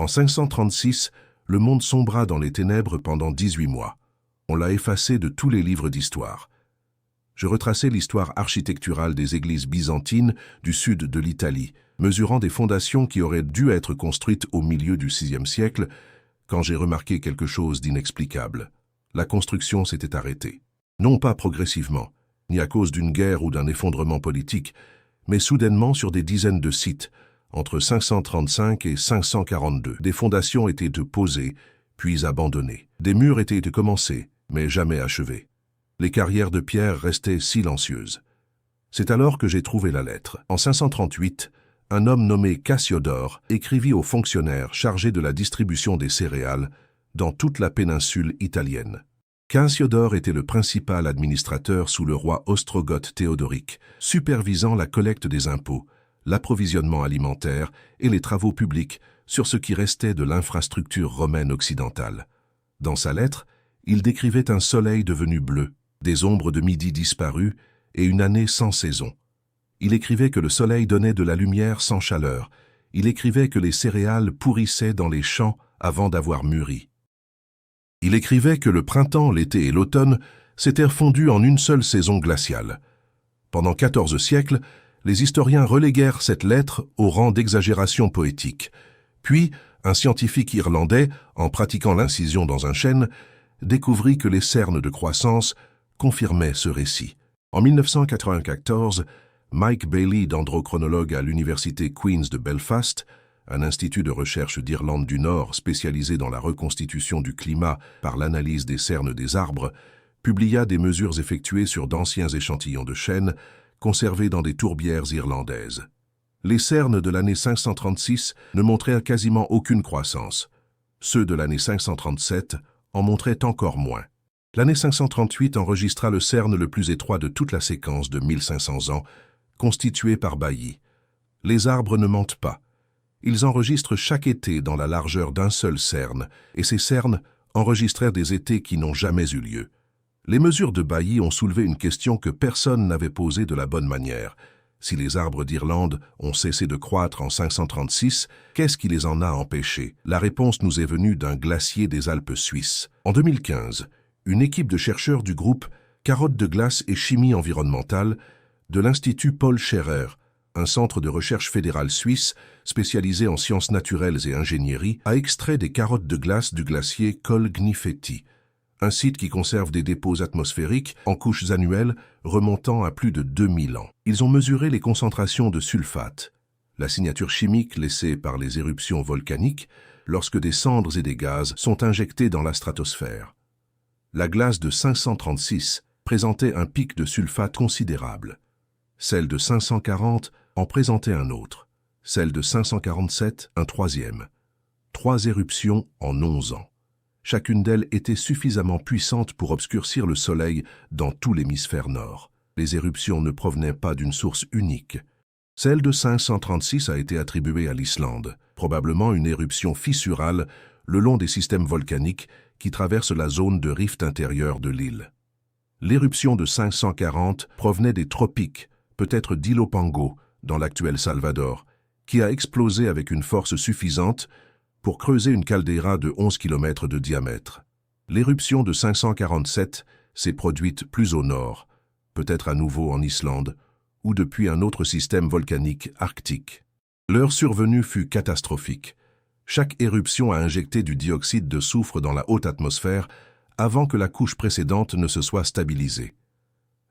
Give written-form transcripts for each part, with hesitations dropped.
En 536, le monde sombra dans les ténèbres pendant 18 mois. On l'a effacé de tous les livres d'histoire. Je retraçais l'histoire architecturale des églises byzantines du sud de l'Italie, mesurant des fondations qui auraient dû être construites au milieu du VIe siècle, quand j'ai remarqué quelque chose d'inexplicable. La construction s'était arrêtée. Non pas progressivement, ni à cause d'une guerre ou d'un effondrement politique, mais soudainement sur des dizaines de sites, entre 535 et 542. Des fondations étaient posées, puis abandonnées. Des murs étaient commencés, mais jamais achevés. Les carrières de pierre restaient silencieuses. C'est alors que j'ai trouvé la lettre. En 538, un homme nommé Cassiodore écrivit aux fonctionnaires chargés de la distribution des céréales dans toute la péninsule italienne. Cassiodore était le principal administrateur sous le roi ostrogoth Théodoric, supervisant la collecte des impôts, l'approvisionnement alimentaire et les travaux publics sur ce qui restait de l'infrastructure romaine occidentale. Dans sa lettre, il décrivait un soleil devenu bleu, des ombres de midi disparues et une année sans saison. Il écrivait que le soleil donnait de la lumière sans chaleur. Il écrivait que les céréales pourrissaient dans les champs avant d'avoir mûri. Il écrivait que le printemps, l'été et l'automne s'étaient fondus en une seule saison glaciale. Pendant 14 siècles, les historiens reléguèrent cette lettre au rang d'exagération poétique. Puis, un scientifique irlandais, en pratiquant l'incision dans un chêne, découvrit que les cernes de croissance confirmaient ce récit. En 1994, Mike Bailey, dendrochronologue à l'université Queen's de Belfast, un institut de recherche d'Irlande du Nord spécialisé dans la reconstitution du climat par l'analyse des cernes des arbres, publia des mesures effectuées sur d'anciens échantillons de chênes conservés dans des tourbières irlandaises. Les cernes de l'année 536 ne montraient quasiment aucune croissance. Ceux de l'année 537 en montraient encore moins. L'année 538 enregistra le cerne le plus étroit de toute la séquence de 1500 ans, constitué par Bailly. Les arbres ne mentent pas. Ils enregistrent chaque été dans la largeur d'un seul cerne, et ces cernes enregistrèrent des étés qui n'ont jamais eu lieu. Les mesures de Bailly ont soulevé une question que personne n'avait posée de la bonne manière. Si les arbres d'Irlande ont cessé de croître en 536, qu'est-ce qui les en a empêchés? La réponse nous est venue d'un glacier des Alpes suisses. En 2015, une équipe de chercheurs du groupe Carottes de glace et chimie environnementale de l'Institut Paul Scherrer, un centre de recherche fédéral suisse spécialisé en sciences naturelles et ingénierie, a extrait des carottes de glace du glacier Col Gnifetti, un site qui conserve des dépôts atmosphériques en couches annuelles remontant à plus de 2000 ans. Ils ont mesuré les concentrations de sulfate, la signature chimique laissée par les éruptions volcaniques lorsque des cendres et des gaz sont injectés dans la stratosphère. La glace de 536 présentait un pic de sulfate considérable. Celle de 540 en présentait un autre. Celle de 547, un troisième. 3 éruptions en 11 ans. Chacune d'elles était suffisamment puissante pour obscurcir le soleil dans tout l'hémisphère nord. Les éruptions ne provenaient pas d'une source unique. Celle de 536 a été attribuée à l'Islande, probablement une éruption fissurale le long des systèmes volcaniques qui traversent la zone de rift intérieure de l'île. L'éruption de 540 provenait des tropiques, peut-être d'Ilopango, dans l'actuel Salvador, qui a explosé avec une force suffisante pour creuser une caldeira de 11 km de diamètre. L'éruption de 547 s'est produite plus au nord, peut-être à nouveau en Islande, ou depuis un autre système volcanique arctique. Leur survenue fut catastrophique. Chaque éruption a injecté du dioxyde de soufre dans la haute atmosphère avant que la couche précédente ne se soit stabilisée.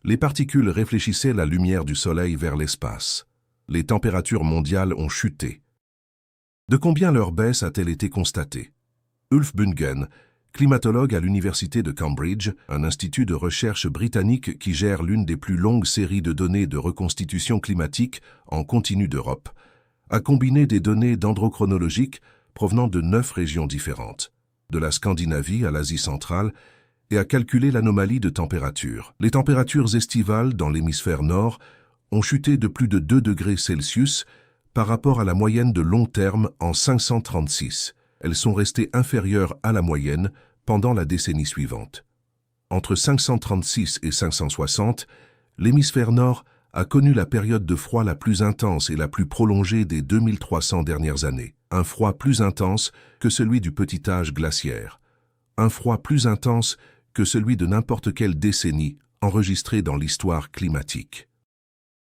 Les particules réfléchissaient la lumière du soleil vers l'espace. Les températures mondiales ont chuté. De combien leur baisse a-t-elle été constatée? Ulf Bungen, climatologue à l'université de Cambridge, un institut de recherche britannique qui gère l'une des plus longues séries de données de reconstitution climatique en continu d'Europe, a combiné des données dendrochronologiques provenant de 9 régions différentes, de la Scandinavie à l'Asie centrale, et a calculé l'anomalie de température. Les températures estivales dans l'hémisphère nord ont chuté de plus de 2 degrés Celsius par rapport à la moyenne de long terme en 536. Elles sont restées inférieures à la moyenne pendant la décennie suivante. Entre 536 et 560, l'hémisphère nord a connu la période de froid la plus intense et la plus prolongée des 2300 dernières années. Un froid plus intense que celui du petit âge glaciaire. Un froid plus intense que celui de n'importe quelle décennie enregistrée dans l'histoire climatique.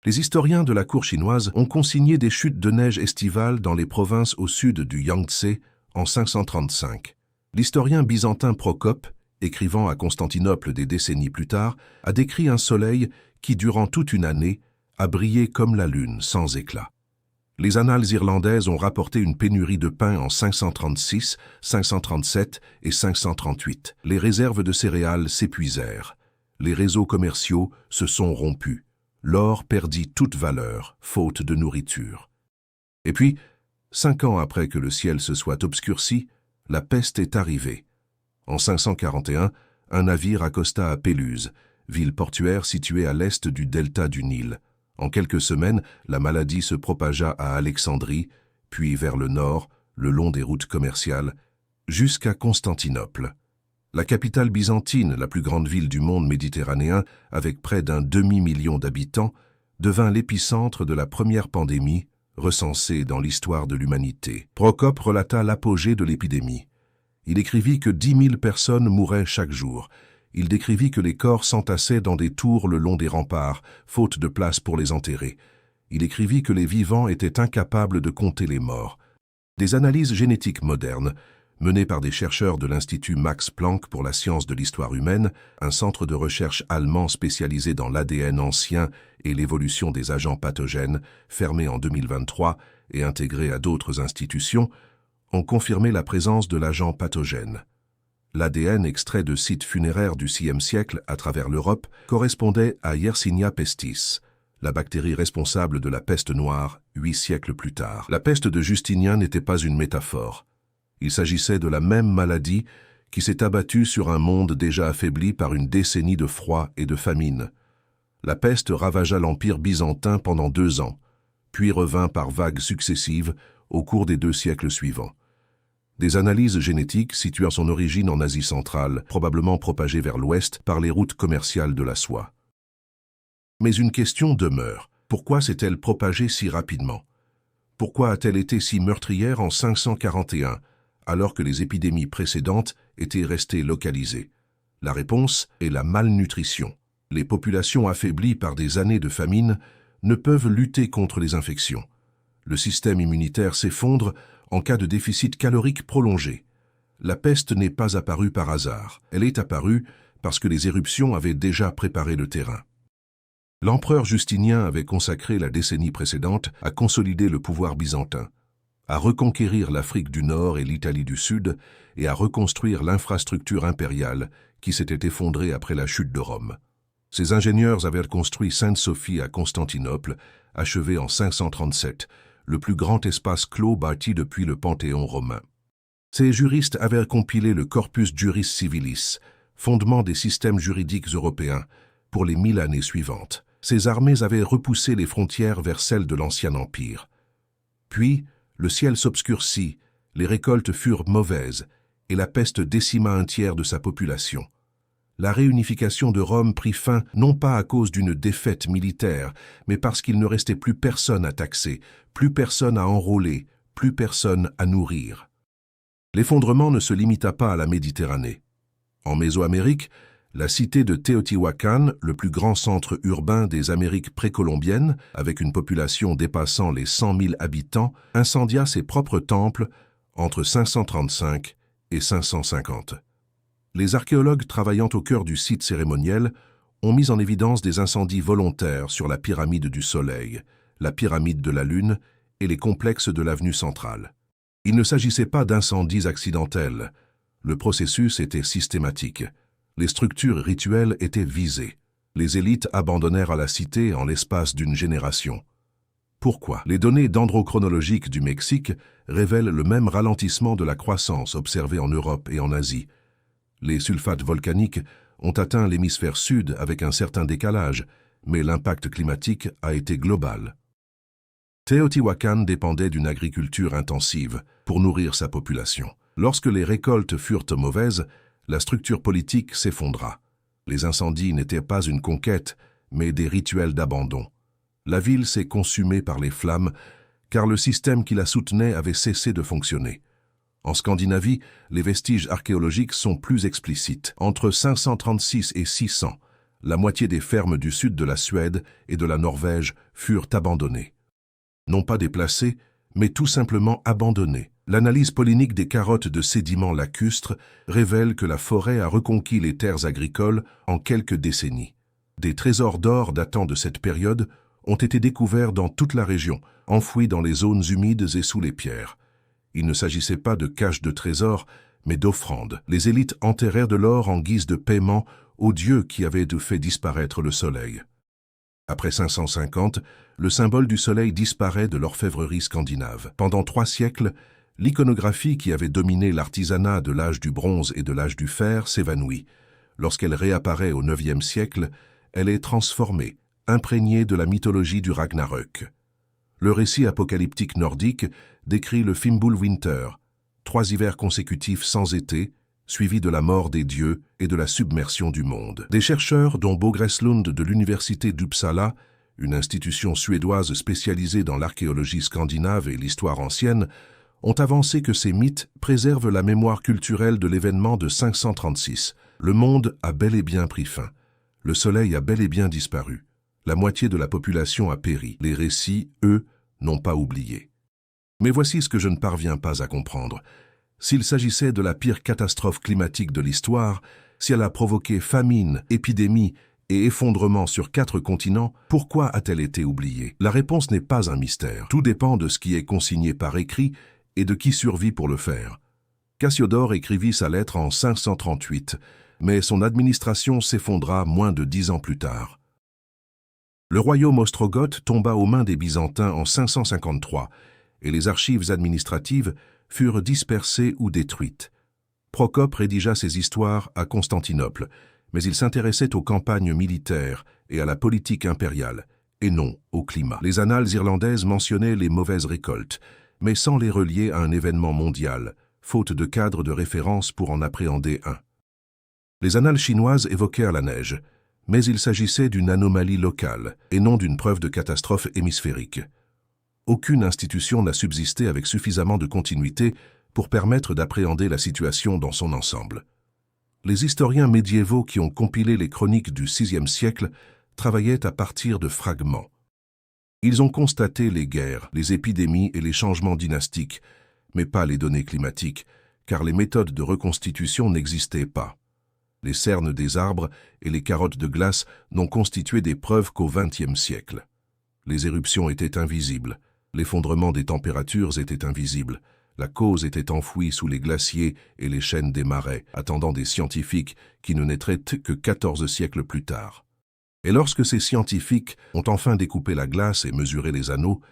Les historiens de la cour chinoise ont consigné des chutes de neige estivales dans les provinces au sud du Yangtze en 535. L'historien byzantin Procope, écrivant à Constantinople des décennies plus tard, a décrit un soleil qui, durant toute une année, a brillé comme la lune, sans éclat. Les annales irlandaises ont rapporté une pénurie de pain en 536, 537 et 538. Les réserves de céréales s'épuisèrent. Les réseaux commerciaux se sont rompus. L'or perdit toute valeur, faute de nourriture. Et puis, 5 ans après que le ciel se soit obscurci, la peste est arrivée. En 541, un navire accosta à Péluse, ville portuaire située à l'est du delta du Nil. En quelques semaines, la maladie se propagea à Alexandrie, puis vers le nord, le long des routes commerciales, jusqu'à Constantinople. La capitale byzantine, la plus grande ville du monde méditerranéen, avec près d'un demi-million d'habitants, devint l'épicentre de la première pandémie recensée dans l'histoire de l'humanité. Procope relata l'apogée de l'épidémie. Il écrivit que 10 000 personnes mouraient chaque jour. Il décrivit que les corps s'entassaient dans des tours le long des remparts, faute de place pour les enterrer. Il écrivit que les vivants étaient incapables de compter les morts. Des analyses génétiques modernes, menées par des chercheurs de l'Institut Max Planck pour la science de l'histoire humaine, un centre de recherche allemand spécialisé dans l'ADN ancien et l'évolution des agents pathogènes, fermé en 2023 et intégré à d'autres institutions, ont confirmé la présence de l'agent pathogène. L'ADN extrait de sites funéraires du VIe siècle à travers l'Europe correspondait à Yersinia pestis, la bactérie responsable de la peste noire 8 siècles plus tard. La peste de Justinien n'était pas une métaphore. Il s'agissait de la même maladie qui s'est abattue sur un monde déjà affaibli par une décennie de froid et de famine. La peste ravagea l'Empire byzantin pendant 2 ans, puis revint par vagues successives au cours des 2 siècles suivants. Des analyses génétiques situant son origine en Asie centrale, probablement propagée vers l'ouest par les routes commerciales de la soie. Mais une question demeure. Pourquoi s'est-elle propagée si rapidement? Pourquoi a-t-elle été si meurtrière en 541, alors que les épidémies précédentes étaient restées localisées? La réponse est la malnutrition. Les populations affaiblies par des années de famine ne peuvent lutter contre les infections. Le système immunitaire s'effondre en cas de déficit calorique prolongé. La peste n'est pas apparue par hasard. Elle est apparue parce que les éruptions avaient déjà préparé le terrain. L'empereur Justinien avait consacré la décennie précédente à consolider le pouvoir byzantin, à reconquérir l'Afrique du Nord et l'Italie du Sud et à reconstruire l'infrastructure impériale qui s'était effondrée après la chute de Rome. Ses ingénieurs avaient construit Sainte-Sophie à Constantinople, achevée en 537, le plus grand espace clos bâti depuis le Panthéon romain. Ces juristes avaient compilé le Corpus Juris Civilis, fondement des systèmes juridiques européens, pour les 1000 années suivantes. Ces armées avaient repoussé les frontières vers celles de l'Ancien Empire. Puis, le ciel s'obscurcit, les récoltes furent mauvaises, et la peste décima un tiers de sa population. La réunification de Rome prit fin non pas à cause d'une défaite militaire, mais parce qu'il ne restait plus personne à taxer, plus personne à enrôler, plus personne à nourrir. L'effondrement ne se limita pas à la Méditerranée. En Mésoamérique, la cité de Teotihuacan, le plus grand centre urbain des Amériques précolombiennes, avec une population dépassant les 100 000 habitants, incendia ses propres temples entre 535 et 550. Les archéologues travaillant au cœur du site cérémoniel ont mis en évidence des incendies volontaires sur la pyramide du Soleil, la pyramide de la Lune et les complexes de l'avenue centrale. Il ne s'agissait pas d'incendies accidentels. Le processus était systématique. Les structures rituelles étaient visées. Les élites abandonnèrent à la cité en l'espace d'une génération. Pourquoi? Les données dendrochronologiques du Mexique révèlent le même ralentissement de la croissance observé en Europe et en Asie. Les sulfates volcaniques ont atteint l'hémisphère sud avec un certain décalage, mais l'impact climatique a été global. Teotihuacan dépendait d'une agriculture intensive pour nourrir sa population. Lorsque les récoltes furent mauvaises, la structure politique s'effondra. Les incendies n'étaient pas une conquête, mais des rituels d'abandon. La ville s'est consumée par les flammes, car le système qui la soutenait avait cessé de fonctionner. En Scandinavie, les vestiges archéologiques sont plus explicites. Entre 536 et 600, la moitié des fermes du sud de la Suède et de la Norvège furent abandonnées. Non pas déplacées, mais tout simplement abandonnées. L'analyse polynique des carottes de sédiments lacustres révèle que la forêt a reconquis les terres agricoles en quelques décennies. Des trésors d'or datant de cette période ont été découverts dans toute la région, enfouis dans les zones humides et sous les pierres. Il ne s'agissait pas de caches de trésors, mais d'offrandes. Les élites enterrèrent de l'or en guise de paiement aux dieux qui avaient fait disparaître le soleil. Après 550, le symbole du soleil disparaît de l'orfèvrerie scandinave. Pendant 3 siècles, l'iconographie qui avait dominé l'artisanat de l'âge du bronze et de l'âge du fer s'évanouit. Lorsqu'elle réapparaît au IXe siècle, elle est transformée, imprégnée de la mythologie du Ragnarök. Le récit apocalyptique nordique décrit le Fimbulwinter, 3 hivers consécutifs sans été, suivis de la mort des dieux et de la submersion du monde. Des chercheurs, dont Bo Gresslund de l'université d'Uppsala, une institution suédoise spécialisée dans l'archéologie scandinave et l'histoire ancienne, ont avancé que ces mythes préservent la mémoire culturelle de l'événement de 536. Le monde a bel et bien pris fin. Le soleil a bel et bien disparu. La moitié de la population a péri. Les récits, eux, n'ont pas oublié. Mais voici ce que je ne parviens pas à comprendre. S'il s'agissait de la pire catastrophe climatique de l'histoire, si elle a provoqué famine, épidémie et effondrement sur 4 continents, pourquoi a-t-elle été oubliée? La réponse n'est pas un mystère. Tout dépend de ce qui est consigné par écrit et de qui survit pour le faire. Cassiodore écrivit sa lettre en 538, mais son administration s'effondra moins de 10 ans plus tard. Le royaume ostrogoth tomba aux mains des Byzantins en 553, et les archives administratives furent dispersées ou détruites. Procope rédigea ses histoires à Constantinople, mais il s'intéressait aux campagnes militaires et à la politique impériale, et non au climat. Les annales irlandaises mentionnaient les mauvaises récoltes, mais sans les relier à un événement mondial, faute de cadre de référence pour en appréhender un. Les annales chinoises évoquèrent la neige, mais il s'agissait d'une anomalie locale et non d'une preuve de catastrophe hémisphérique. Aucune institution n'a subsisté avec suffisamment de continuité pour permettre d'appréhender la situation dans son ensemble. Les historiens médiévaux qui ont compilé les chroniques du VIe siècle travaillaient à partir de fragments. Ils ont constaté les guerres, les épidémies et les changements dynastiques, mais pas les données climatiques, car les méthodes de reconstitution n'existaient pas. Les cernes des arbres et les carottes de glace n'ont constitué des preuves qu'au XXe siècle. Les éruptions étaient invisibles, l'effondrement des températures était invisible, la cause était enfouie sous les glaciers et les chaînes des marais, attendant des scientifiques qui ne naîtraient que 14 siècles plus tard. Et lorsque ces scientifiques ont enfin découpé la glace et mesuré les anneaux,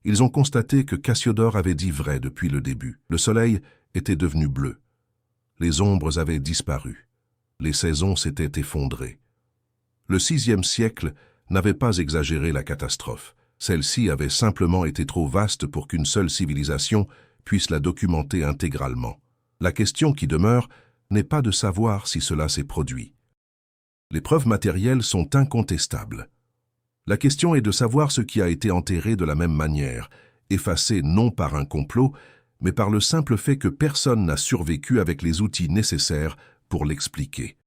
ils ont constaté que Cassiodore avait dit vrai depuis le début. Le soleil était devenu bleu. Les ombres avaient disparu. Les saisons s'étaient effondrées. Le VIe siècle n'avait pas exagéré la catastrophe. Celle-ci avait simplement été trop vaste pour qu'une seule civilisation puisse la documenter intégralement. La question qui demeure n'est pas de savoir si cela s'est produit. Les preuves matérielles sont incontestables. La question est de savoir ce qui a été enterré de la même manière, effacé non par un complot, mais par le simple fait que personne n'a survécu avec les outils nécessaires pour l'expliquer.